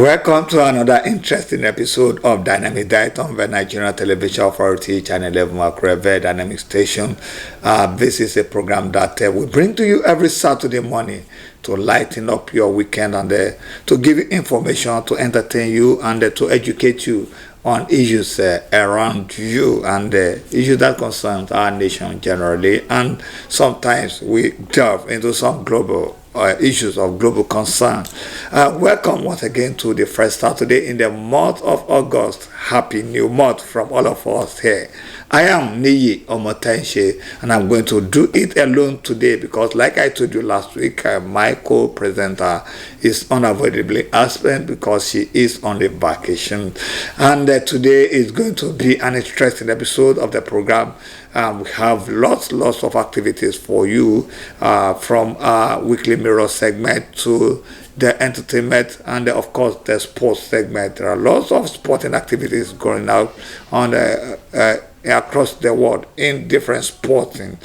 Welcome to another interesting episode of Dynamic Diet on the Nigerian Television Authority, Channel 11 Akure Dynamic Station. This is a program that we bring to you every Saturday morning to lighten up your weekend and to give you information, to entertain you, and to educate you on issues around you and issues that concern our nation generally. And sometimes we delve into some global issues of global concern. Welcome once again to the first Saturday in the month of August. Happy new month from all of us here. I am Nta Akure, and I'm going to do it alone today because, like I told you last week, my co-presenter is unavoidably absent because she is on a vacation. And today is going to be an interesting episode of the program. We have lots of activities for you, from our weekly mirror segment to the entertainment and of course the sports segment. There are lots of sporting activities going out on across the world in different sports, and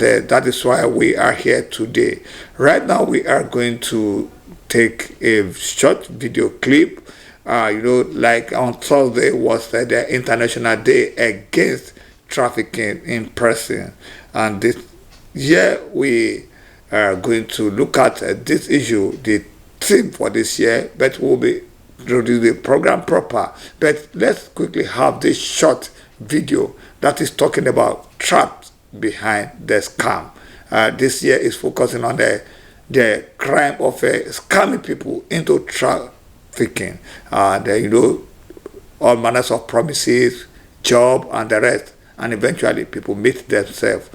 that is why we are here today. Right now we are going to take a short video clip. Like on Thursday was the International Day Against Trafficking in Person, and this year we are going to look at this issue, the theme for this year, but we'll be introducing the program proper. But let's quickly have this short video that is talking about trapped behind the scam. This year is focusing on the crime of scamming people into trafficking. All manners of promises, job, and the rest, and eventually people meet themselves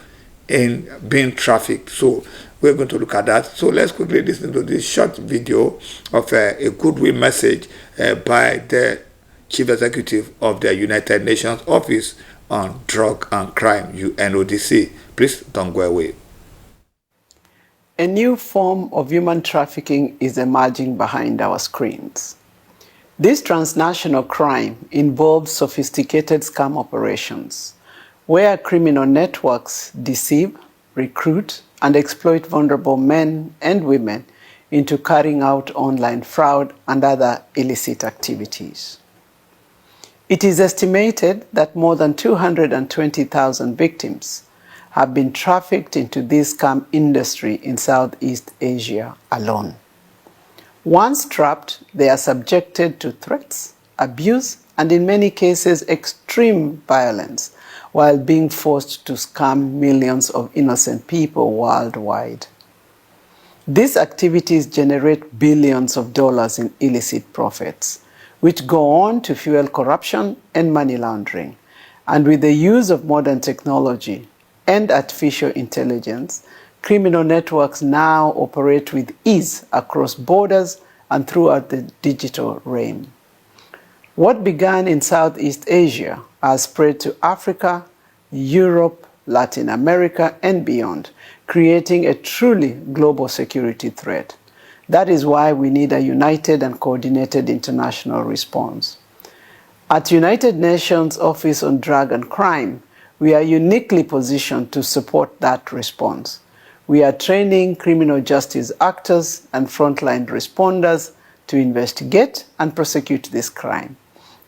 in being trafficked. So we're going to look at that. So let's quickly listen to this short video of a goodwill message by the Chief Executive of the United Nations Office on Drug and Crime, UNODC. Please don't go away. A new form of human trafficking is emerging behind our screens. This transnational crime involves sophisticated scam operations, where criminal networks deceive, recruit, and exploit vulnerable men and women into carrying out online fraud and other illicit activities. It is estimated that more than 220,000 victims have been trafficked into this scam industry in Southeast Asia alone. Once trapped, they are subjected to threats, abuse, and in many cases extreme violence, while being forced to scam millions of innocent people worldwide. These activities generate billions of dollars in illicit profits, which go on to fuel corruption and money laundering. And with the use of modern technology and artificial intelligence, criminal networks now operate with ease across borders and throughout the digital realm. What began in Southeast Asia has spread to Africa, Europe, Latin America, and beyond, creating a truly global security threat. That is why we need a united and coordinated international response. At United Nations Office on Drug and Crime, we are uniquely positioned to support that response. We are training criminal justice actors and frontline responders to investigate and prosecute this crime.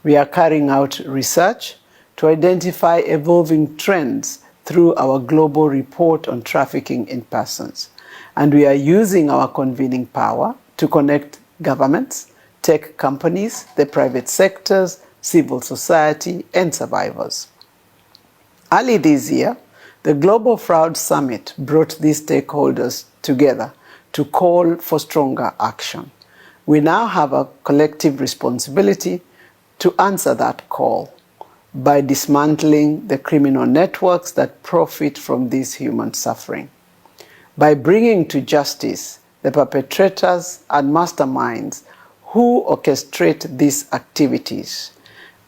We are carrying out research to identify evolving trends through our global report on trafficking in persons. And we are using our convening power to connect governments, tech companies, the private sectors, civil society, and survivors. Early this year, the Global Fraud Summit brought these stakeholders together to call for stronger action. We now have a collective responsibility to answer that call by dismantling the criminal networks that profit from this human suffering, by bringing to justice the perpetrators and masterminds who orchestrate these activities,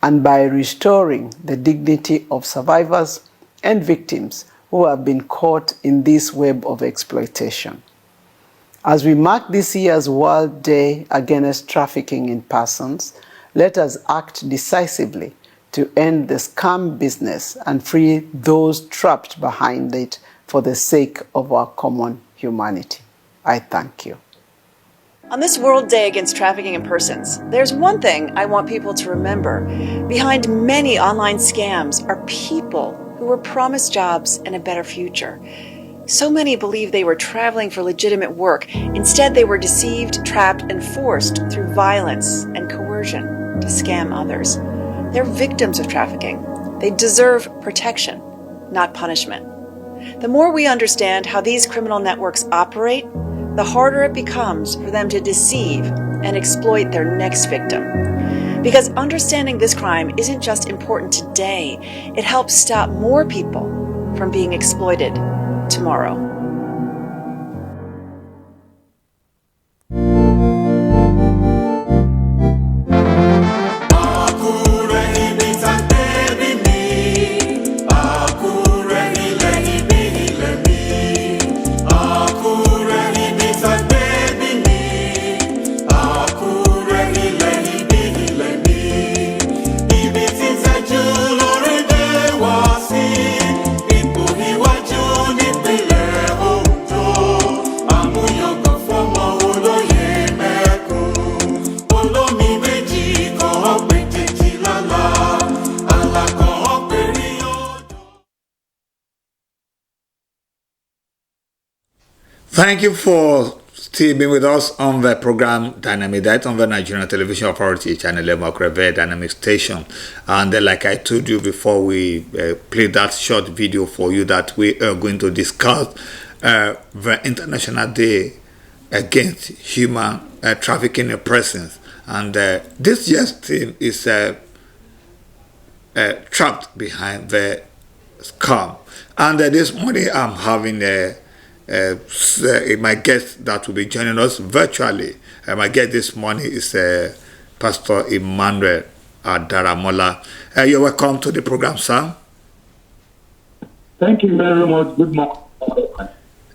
and by restoring the dignity of survivors and victims who have been caught in this web of exploitation. As we mark this year's World Day Against Trafficking in Persons, let us act decisively to end the scam business and free those trapped behind it for the sake of our common humanity. I thank you. On this World Day Against Trafficking in Persons, there's one thing I want people to remember. Behind many online scams are people who were promised jobs and a better future. So many believed they were traveling for legitimate work. Instead, they were deceived, trapped, and forced through violence and coercion to scam others. They're victims of trafficking. They deserve protection, not punishment. The more we understand how these criminal networks operate, the harder it becomes for them to deceive and exploit their next victim. Because understanding this crime isn't just important today, it helps stop more people from being exploited tomorrow. Thank you for still being with us on the program Dynamic Diet on the Nigerian Television Authority channel Nta Akure Dynamic Station. And like I told you before we played that short video for you, that we are going to discuss the International Day Against Human Trafficking in Persons. And this year's theme is trapped behind the scam. And this morning I'm having my guest that will be joining us virtually. My guest this morning is Pastor Emmanuel Adaramola. You're welcome to the program, sir. Thank you very much. Good morning.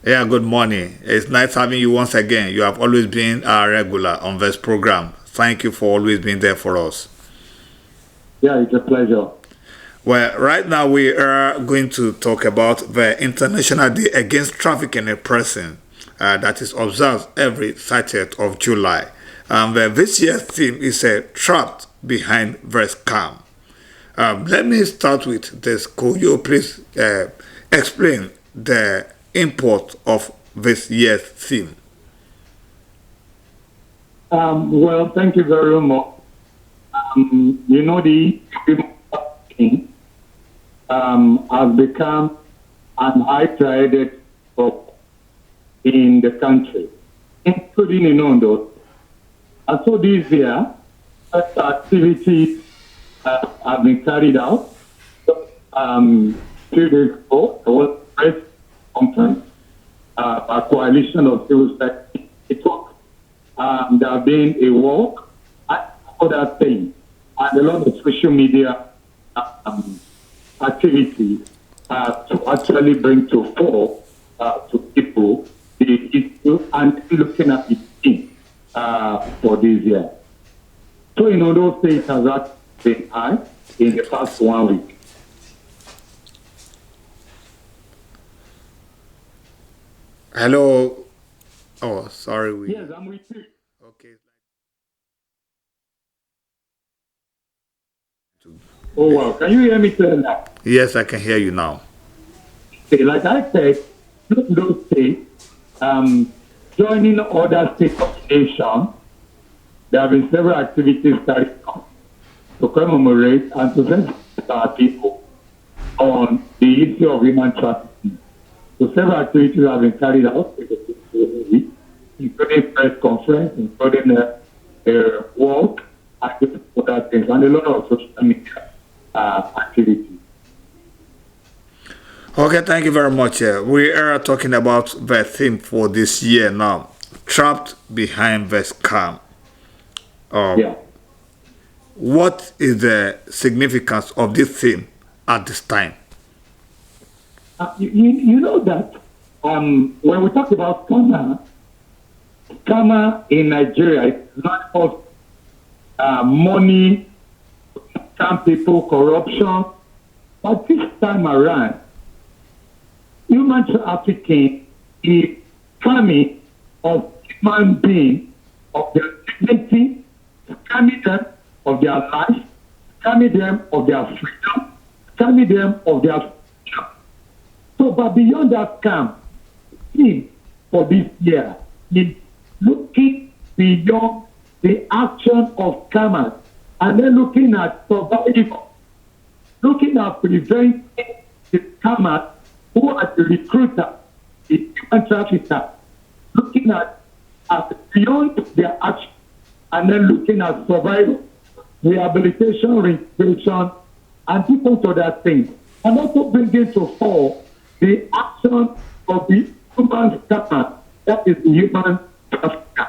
Yeah, good morning. It's nice having you once again. You have always been a regular on this program. Thank you for always being there for us. Yeah, it's a pleasure. Well, right now we are going to talk about the International Day Against Trafficking in Persons that is observed every 30th of July. This year's theme is Trapped Behind the Scam. Let me start with this. Could you please explain the import of this year's theme? Well, thank you very much. The trafficking has become an high-traded crop in the country, including in Ondo. And so this year, such activities have been carried out. 2 days ago, there was a press conference, a coalition of civil society. There have been a walk and other things, and a lot of social media activities to actually bring to fore to people the issue and looking at the thing for this year. So in Ondo State has actually been high in the past 1 week. Hello. Oh, sorry. Yes, I'm with you. Okay. Oh, wow. Can you hear me clearly now? Yes, I can hear you now. Okay, like I said, those states, joining other states of the nation, there have been several activities carried out to commemorate and to sensitize our people on the issue of human trafficking. So several activities have been carried out, including press conference, including a walk, and other things, and a lot of social media activities. Okay, thank you very much. We are talking about the theme for this year now, Trapped Behind the Scam. Yeah. What is the significance of this theme at this time? You know that when we talk about scammer in Nigeria is not of money, scam people, corruption. But this time around, human trafficking is coming of human beings of their dignity, scamming them of their life, scamming them of their freedom, scamming them of their future. So, but beyond that scam, theme for this year is looking beyond the action of scammers and then looking at survival, looking at preventing the scammers who are the recruiter, the human trafficker, looking at beyond their action and then looking at survival, rehabilitation, reintegration, and different other things. And also bringing to fore the action of the human scammer, that is the human trafficker.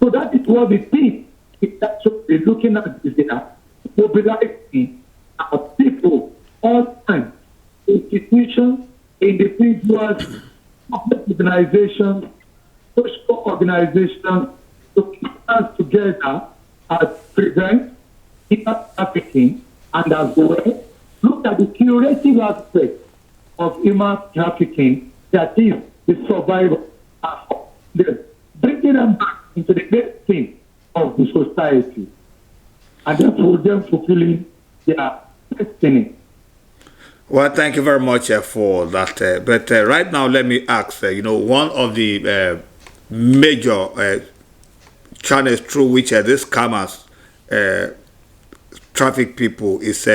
So that is what the thing is actually looking at this year, mobilizing our people, all time, institutions, individuals, public organizations, social organizations, to keep us together as prevent human trafficking and as well look at the curative aspect of human trafficking, that is the survival aspect, bringing them back into the mainstream of the society, and therefore them fulfilling their destiny. Well, thank you very much for that. But right now, let me ask, one of the major channels through which these scammers traffic people is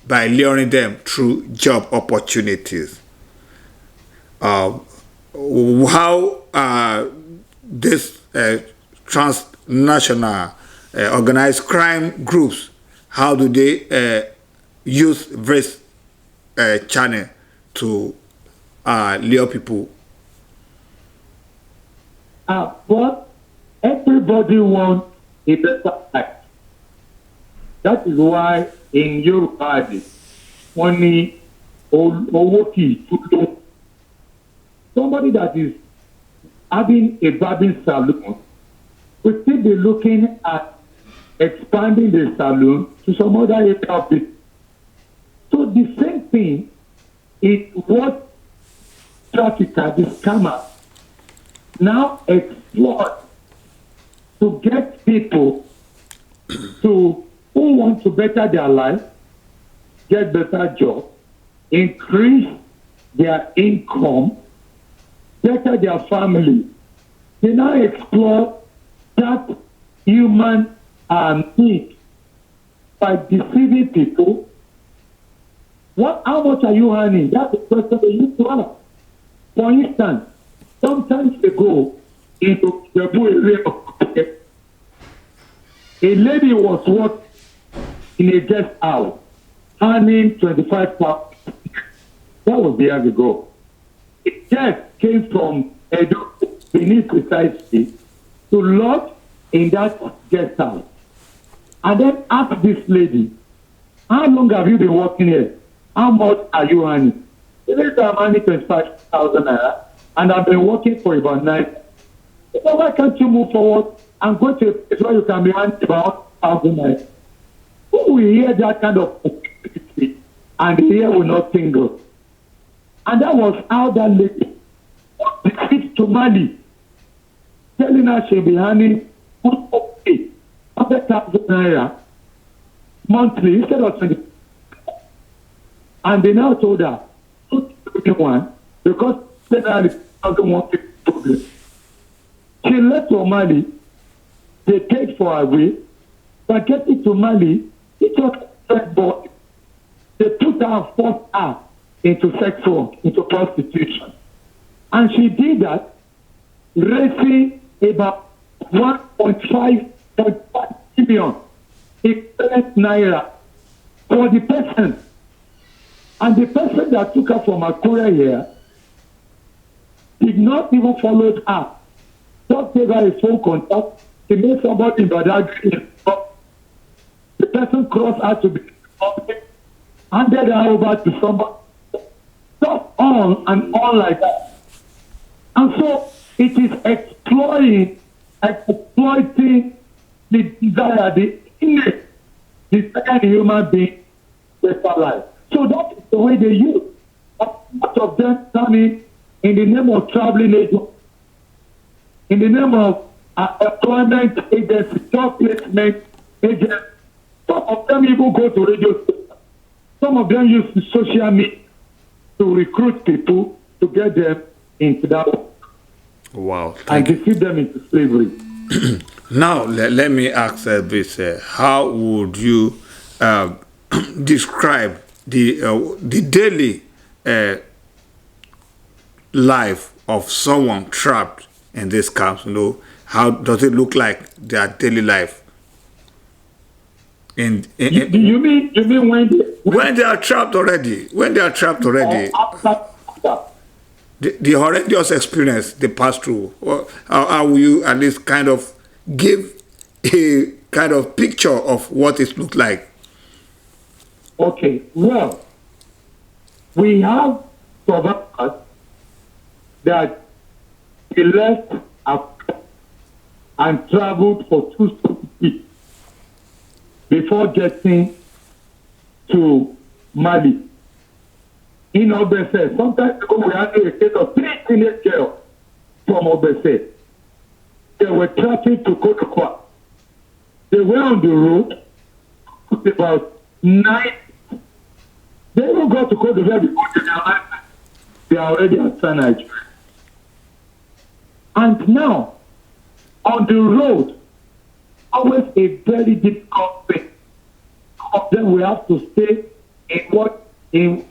by luring them through job opportunities. How this transnational organized crime groups, how do they use this channel to lure people? What everybody wants a better life. That is why in Yoruba, money or somebody that is having a barbing salon will still be looking at expanding the salon to some other area of it. So the same thing is what traffickers, the scammers, now exploit to get people who want to better their life, get better job, increase their income, better their family. They now explore that human need by deceiving people. How much are you earning? That's the question they used to ask. For instance, sometimes ago, in the area, a lady was working in a guest house, earning 25,000. That was years ago. A guest came from Edo, Benin precisely, to lodge in that guest house. And then asked this lady, how long have you been working here? How much are you earning? She said, I'm earning 25,000 naira, and I've been working for about 9 years. So why can't you move forward and go to a place where you can be earning about 1,000 naira? Who will hear that kind of opportunity and the ear will not tingle? And that was how that lady received to Mali, telling her she'll be earning 100,000 naira monthly instead of 20. And they now told her, one, because generally doesn't want to problem. She left for Mali, they paid for her way, but getting to Mali, it was sex body. They put her and forced her into sex work, into prostitution. And she did that, raising about 1.5 billion in naira for the person. And the person that took her from Akure here did not even follow her. Just gave her a phone contact. He made somebody in Badagry. The person crossed her to be handed her over to somebody. Just on and on like that. And so it is exploiting the desire, the innate desire in human being with her life. So that is the way they use. Much of them coming in the name of traveling agents, in the name of employment agency, job placement agents. Some of them even go to radio stations. Some of them use the social media to recruit people to get them into that work. Wow. And defeat them into slavery. Now, let me ask this. How would you describe the daily life of someone trapped in this camp? How does it look like their daily life? You mean when they are trapped already? When they are trapped already, the horrendous experience they pass through. How will you at least kind of give a kind of picture of what it looks like? Okay, well, we have survivors that he left Africa and traveled for 2 weeks before getting to Mali. In Obese, sometimes ago we had a case of 3 teenage girls from Obese. They were trafficked to Cote d'Ivoire. They were on the road about 9. They even got to Cote d'Ivoire before they are already outside Nigeria. And now, on the road, always a very difficult thing. Some of them will have to stay in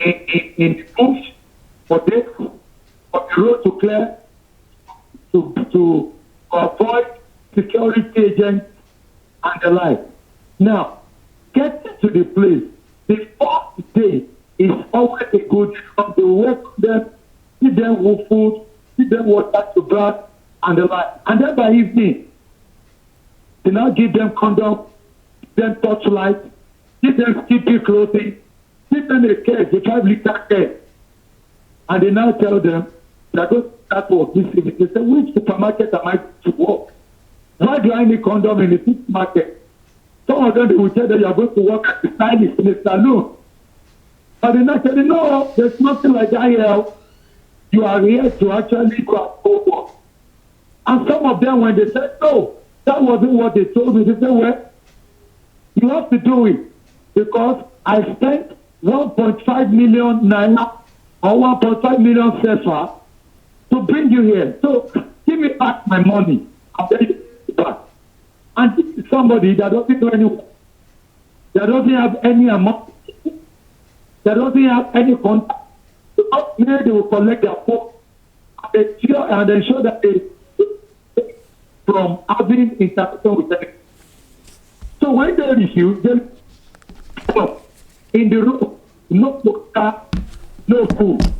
the bush for days, for the road to clear, to avoid security agents and the like. Now, getting to the place, the first day is always a good job. They welcome them, feed them with food, feed them water to bath and the like. And then by evening, they now give them condom, give them torchlight, give them skimpy clothing, give them a cage, a 5-liter cage. And they now tell them that those that work this evening. They say, which supermarket am I to work? Why do I need condom in the supermarket? Some of them they will tell them you are going to work at the stylist in the salon. But they now tell them, no, there's nothing like that here. You are here to actually go and work. And some of them, when they said, no, that wasn't what they told me, they said, well, you have to do it because I spent 1.5 million naira or 1.5 million sefa to bring you here. So give me back my money. I'll pay you back. And this is somebody that doesn't do anything. That doesn't have any amount. That doesn't have any contact. So maybe they will collect their phone and ensure that they from having interaction with them. So when they refuse, then in the room, no water, no food.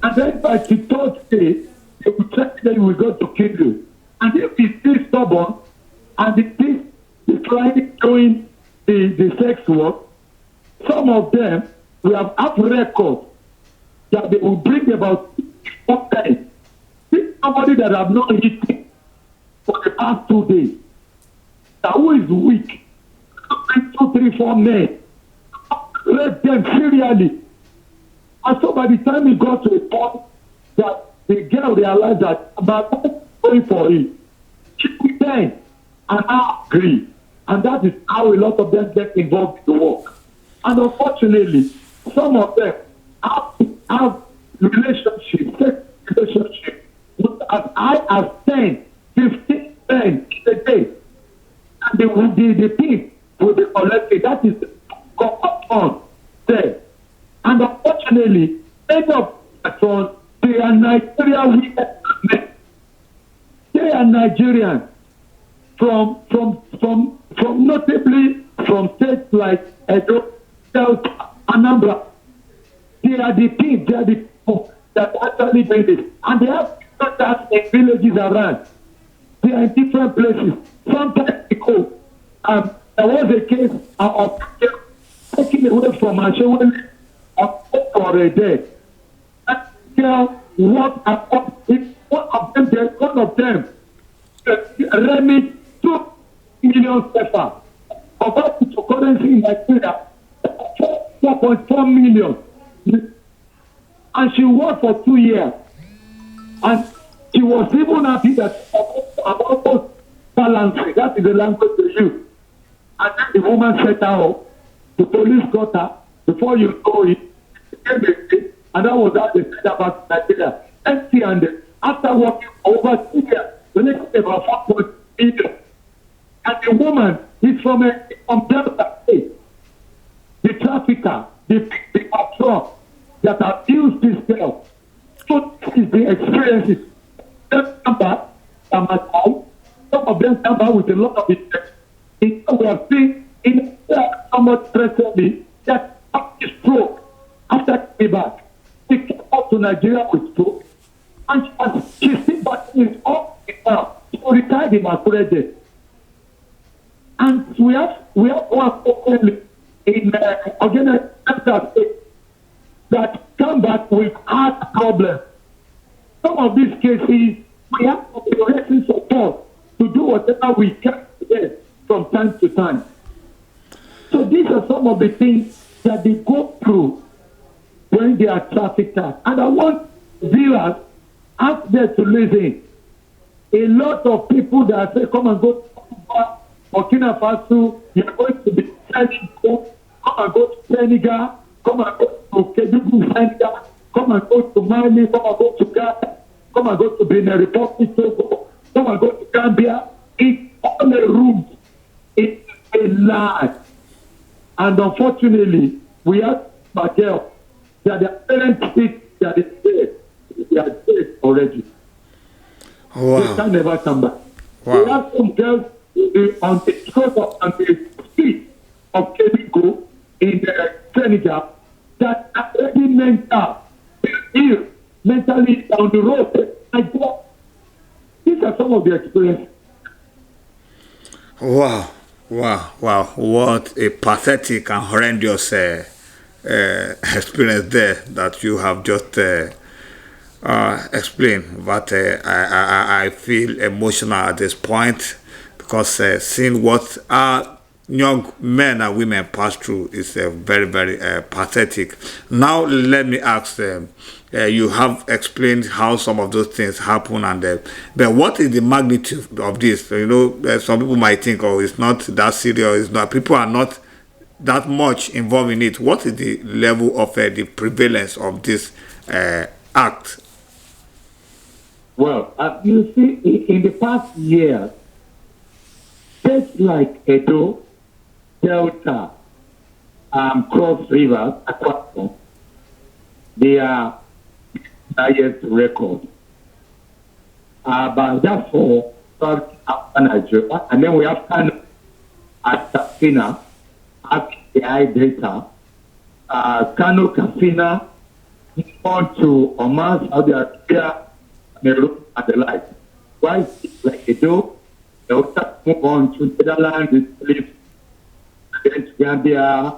And then by the third day, they will tell you that we go to kill you. And if he's still stubborn and it is declining doing the sex work, some of them will have record that they will bring about 4 times. This somebody that have not eaten for the past 2 days, that who is weak, 2, 3, 4 men, rape them serially. And so by the time he got to a point that the girl realized that about going for it, she pretend and I agree. And that is how a lot of them get involved in the work. And unfortunately, some of them have relationships, sex relationships with as high as 10, 15 men in a day. And the thing will be collected. That is on there. And unfortunately, many of them, they are Nigerian women. They are Nigerians from notably from states like Edo, Delta, Anambra. They are the team, they are the people that actually do this. And they have that in villages around. They are in different places. Sometimes because there was a case of taking away from Ashewele for a day. That girl walked across it. One of them remit 2 million sefa. About the currency in Nigeria, 4.4 million. And she worked for 2 years. And she was even happy that about balancing. That is the language they use. And then the woman set her up. The police got her. Before you know it, she became a thief. And that was how they said about Nigeria. Empty-handed. After working over 2 years, the next day about 4 million. And the woman is from Delta State. The trafficker, the patrol that abused this girl. So this is the experiences. Them come back, some of them come back with a lot of interest. We have seen in somewhat recently that after stroke, after coming back, she came out to Nigeria with stroke, and she's still back in all now. She retired in Akure Day. And we have one openly in organized that come back with heart problems. Some of these cases, we have to be raising support to do whatever we can today from time to time. So these are some of the things that they go through when they are trafficked. And I want viewers out there to listen. A lot of people that say, come and go to Burkina Faso, you're going to be selling gold. Come and go to Senegal, come and go to Kedugu, Senegal, come and go to Mali, come and go to Ghana, come and go to Benin Republic, Togo, come and go to Gambia. It's all a room. It's a lie. And unfortunately, we have my girl that their parents think that it's dead. They are dead already. Wow. They can never come back. Wow. We have some girls on the street of Kedugu in Senegal that are already mentally on the road. These are some of the experiences. Wow. What a pathetic and horrendous experience there that you have just explained. But I feel emotional at this point because seeing what our young men and women pass through is very, very pathetic. Now, let me ask them. You have explained how some of those things happen, but what is the magnitude of this? You know, some people might think, oh, it's not that serious. It's not. People are not that much involved in it. What is the level of the prevalence of this act? Well, you see, in the past year, states like Edo, Delta, Cross River, Akwa, they are highest record. But that's for Nigeria. And then we have Kano at Kafina, at the high data. Kano, Kafina, on to Oman, Saudi Arabia, Meru, and the like. Why like Edo, they also move on to Netherlands, then to Gambia,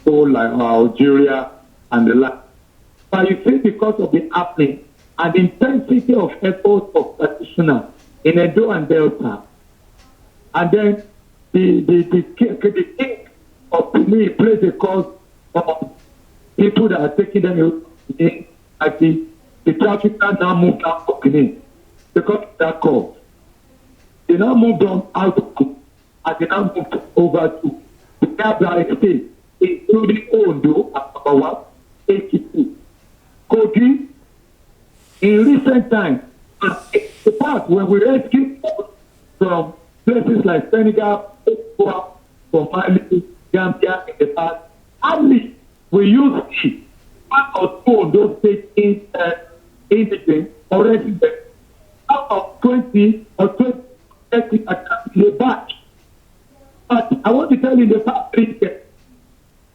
like Algeria, and the like. But you see, because of the happening and intensity of effort of practitioners in Edo and Delta, and then the king of me plays a cause of people that are taking them in, I think the trafficker now moved out of Benin because of that cause. They now moved on out of Benin and they now moved over to the Gabra state, including Ondo and Abawa, 82. Kogi, in recent times, the past when we rescued from places like Senegal, from Mali, Gambia, in the past, at least we use it. One or two of those states indigent or resident out of 20 or 20 attacks in the batch. But I want to tell you in the past 3 years,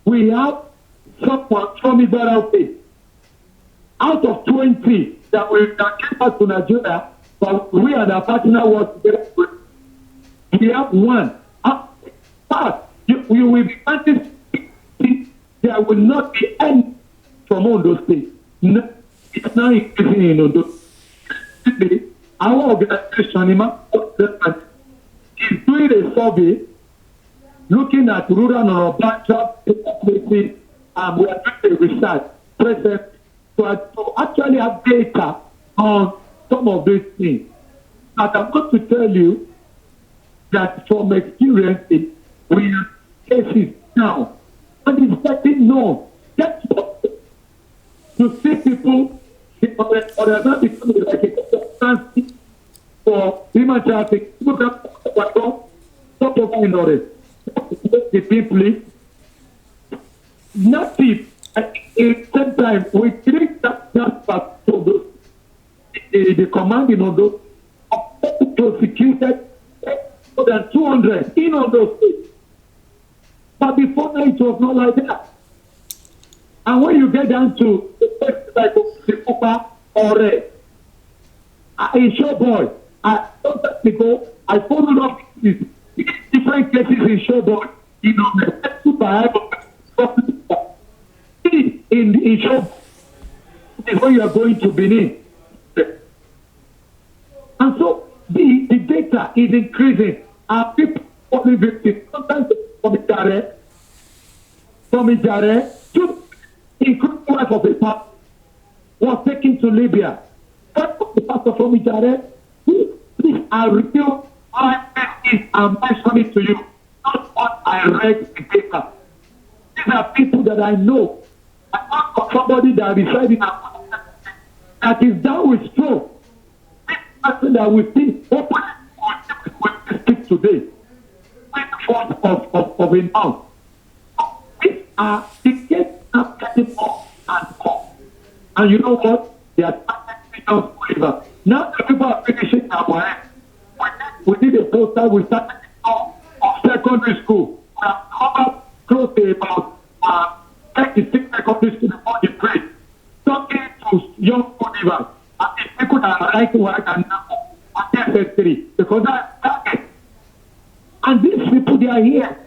we have someone from Ibarra State. Out of 20 that will get us to Nigeria, but we are the partner work together with. We have one. But we will be anticipating there will not be any from all those states. No, it's not increasing in Ondo. Our organization is doing a survey looking at rural and urban job places, and we are doing a research present to actually have data on some of these things. But I'm going to tell you, that from experience, we have cases now, and it's getting known. That's to see people or not becoming like a substance for human trafficking. People can stop over in order. The people, nothing. At the same time, we treat that part to the commanding on those prosecuted more than 200 in all those states. But before now, it was not like that. And when you get down to the like the Cooper or a show boy, don't let me go. I followed up these different cases in show boy. You know, the super in show is where you are going to Benin. And so the data is increasing. Our people falling victims, sometimes from Ijare to including wife of a pastor was taken to Libya. What was the pastor from Ijare? Please, I reveal I am mentioning to you, not what I read in paper. These are people that I know. I not somebody that resides in a that is down with stroke. This person that we see openly will speak today. With the force of a mouth. These are the cases are getting more and more. And you know what? They are starting. Now the people are finishing our end. We did a poster, we started of secondary school. We have covered close to about 36 secondary schools before the break. Talking to young believers. And the people that are right to work and now at SS3 because that's target. And these people, they are here.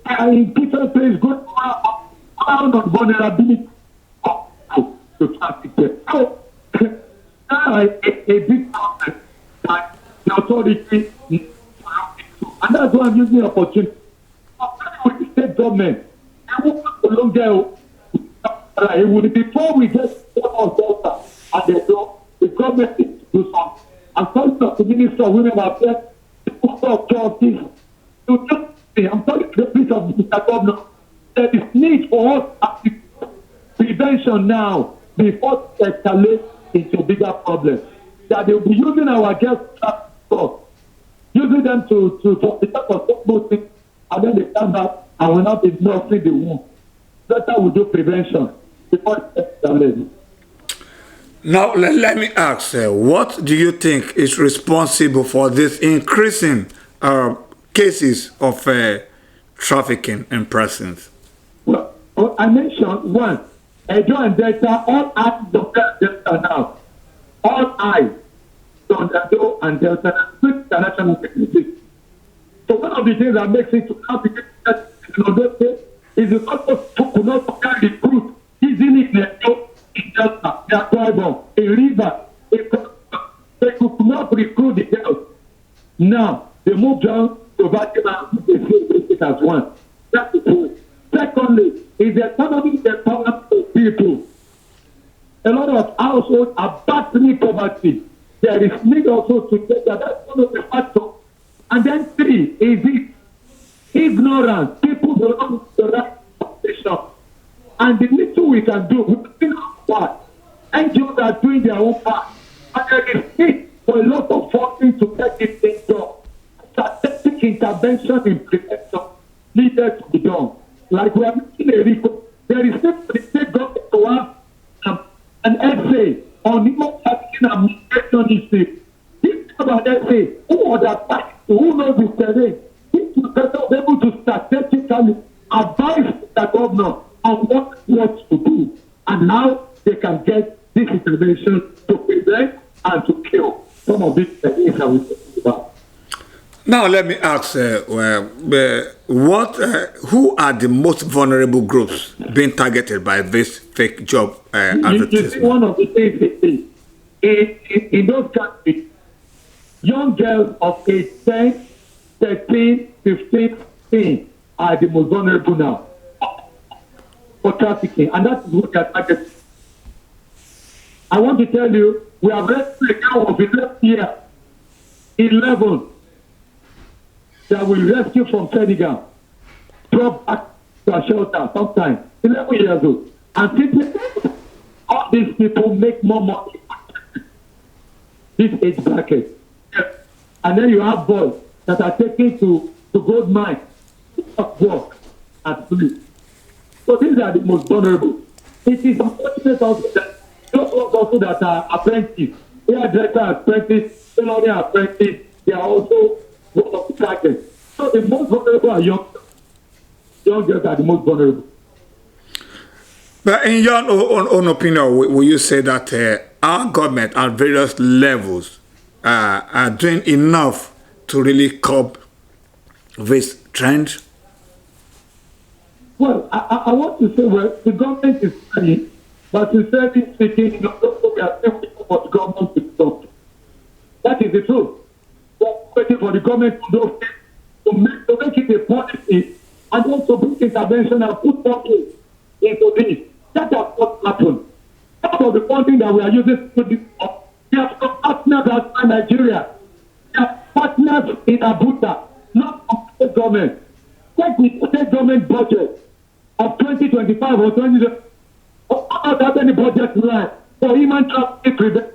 They are in different places going around on vulnerability to traffic. So, now a big problem that the authority needs to look into. And that's why I'm using the opportunity. With the state government, they won't go longer. It would before we get on Delta and they go, the government needs to do something. I'm talking to the Minister of Women Affairs, the Minister of Justice, to just say, I'm talking to the Minister of Mr. Governor, there is need for us to prevention now before it escalates into bigger problems. That they'll be using our girls using them to the type of football thing, and then they come back and will not be nursing the womb. Better we do prevention before it escalates. Now, let me ask, what do you think is responsible for this increasing cases of trafficking and persons? Well, I mentioned one, Edo and Delta, all eyes on Delta now. All eyes on Edo and Delta, international security. So one of the things that makes it to trafficking is because of could not carry the truth easily in Edo, in Delta, they are tribal, in River, they could not recruit the girls. Now, they moved down to Vatican and they see it as one. That's the point. Secondly, is the economic empowerment of people. A lot of households are battling poverty. There is need also to take that. That's one of the factors. And then three, is it ignorance. People don't know the right position. And the little we can do, we can do our part. NGOs are doing their own part. And there is need for a lot of funding to get this thing done. Strategic intervention in prevention needed to be done. Like we are making a record, there is no state government to have an essay on human trafficking and migration issue. This kind of essay, who understands, who knows the terrain, this will be able to strategically advise the governor on what to do and how they can get this intervention to prevent and to kill some of these things that we talking about. Now, let me ask, who are the most vulnerable groups being targeted by this fake job advertisement? You see, one of the things in those countries, young girls of age 10, 13, 15, 16 are the most vulnerable now for trafficking, and that is what they are targeting. I want to tell you, we have rescued a girl of 11 years, 11. that we rescue from Senegal, brought back to a shelter sometimes, 11 years old. And people, all these people make more money this age bracket. And then you have boys that are taken to gold mine, work, and sleep. So these are the most vulnerable. It is unfortunate also that those ones also that are apprentices, hairdresser apprentice, tailoring apprentice, they are also one of the targets. So the most vulnerable are young girls are the most vulnerable. But in your own opinion, will you say that our government at various levels are doing enough to really curb this trend? Well, I want to say, well, the government is trying, but sincerely speaking, also we are still waiting for the government to stop. That is the truth. We are waiting for the government to make it a policy and also bring intervention and put money into this. That has not happened. Part of the funding that we are using to this, we have some partners outside Nigeria. We have partners in Abuja, not from the state government. Take the state government budget of 2025 or 2020, not have any budget line for human trafficking prevention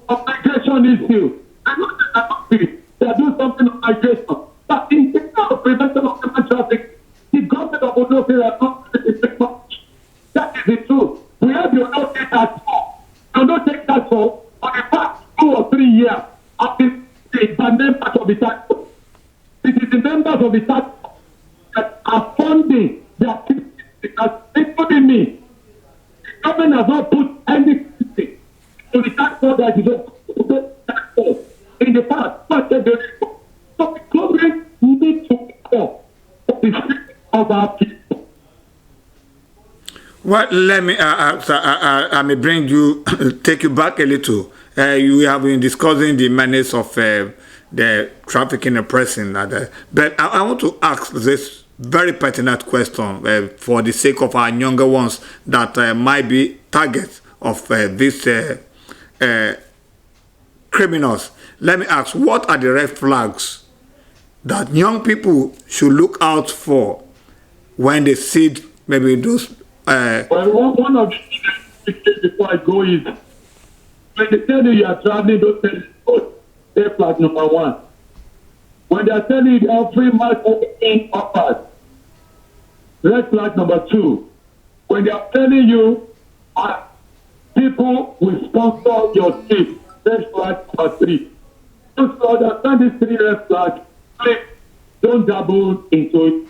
of migration issue. I'm not happy they are doing something on migration. But in terms of prevention of human trafficking, the government of Ondo State has not taken much. That is the truth. We have the Ondo State task force. The Ondo State task force for the past 2 or 3 years have been the members of the task force. It is the members of the task force that are funding their activities, because including me, the government has not put anything to the tax force that is tax force in the past. So the government needs to call for the sake of our people. Well, let me, I may bring you, take you back a little. You have been discussing the menace of the trafficking and pressing. But I want to ask this very pertinent question for the sake of our younger ones that might be targets of these criminals. Let me ask, what are the red flags that young people should look out for when they see maybe those? Well, one of the things before I go is when they tell you are traveling, don't tell you, red flag number 1. When they are telling you they are free market offers, red flag number 2. When they are telling you people will sponsor your trip, red flag number 3. Just to understand these 3 red flags, please don't dabble into it.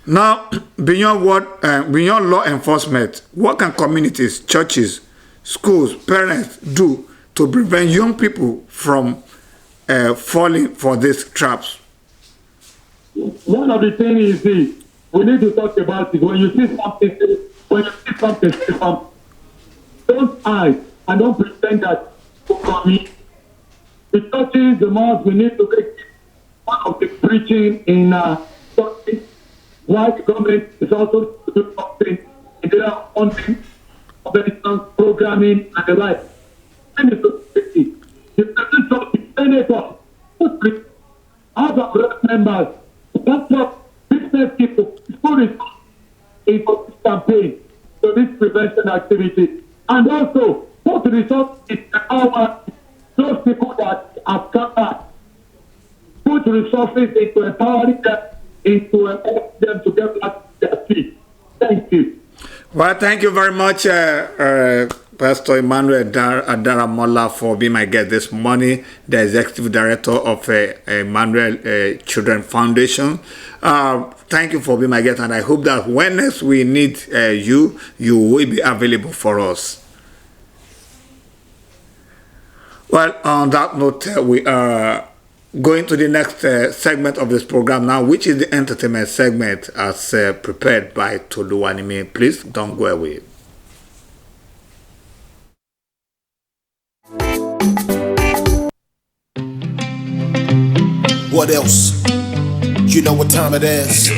Now, beyond law enforcement, what can communities, churches, schools, parents do to prevent young people from falling for these traps? One of the things is this: we need to talk about it. When you see something, don't hide and don't pretend that for me. The churches, the mosques, we need to make one of the preaching in churches. Why the government is also doing something in their funding, programming, and the like. And the senators, House of Rep members, that's what business people put in for this campaign, so this prevention activity. And also, put resources in those people that have come back. Put resources into empowering them, into helping them to get back to their feet. Thank you. Well, thank you very much, Pastor Emmanuel Adaramola, for being my guest this morning, the Executive Director of Emmanuel Children Foundation. Thank you for being my guest, and I hope that when next we need you will be available for us. Well, on that note, we are going to the next segment of this program now, which is the entertainment segment as prepared by Toluwanimi. Please don't go away. What else? You know what time it is.